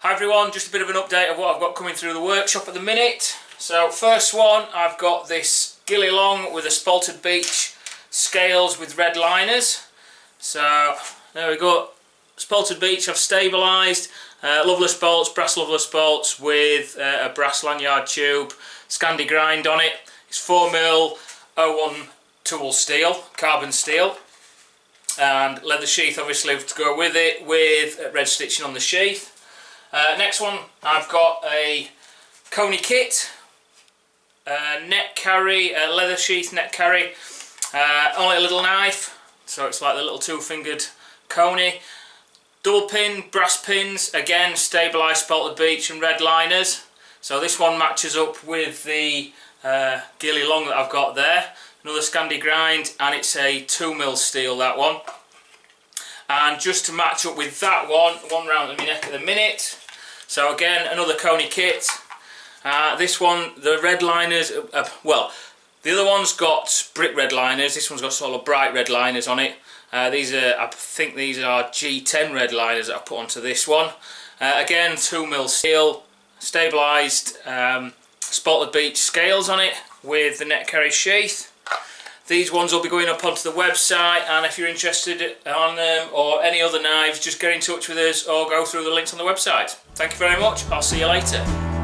Hi everyone, just a bit of an update of what I've got coming through the workshop at the minute. So first one, I've got this Ghillie Long with a Spalted Beech scales with red liners. So there we go, Spalted Beech I've stabilised, loveless bolts, brass loveless bolts with a brass lanyard tube, Scandi grind on it. It's 4mm 01 tool steel, carbon steel, and leather sheath obviously to go with it, with red stitching on the sheath. Next one, I've got a Coney kit, net carry, leather sheath net carry, only a little knife, so it's like the little two-fingered Coney. Double pin, brass pins, again stabilised Spalted Beech and red liners. So this one matches up with the Ghillie Long that I've got there. Another Scandi grind, and it's a 2mm steel, that one. And just to match up with that one round my neck at the minute. So again, another Coney kit. This one, the red liners, well, the other one's got brick red liners. This one's got sort of bright red liners on it. These are, I think these are G10 red liners that I put onto this one. Again, 2mm steel, stabilised Spalted Beech scales on it with the net carry sheath. These ones will be going up onto the website, and if you're interested on them or any other knives, just get in touch with us or go through the links on the website. Thank you very much, I'll see you later.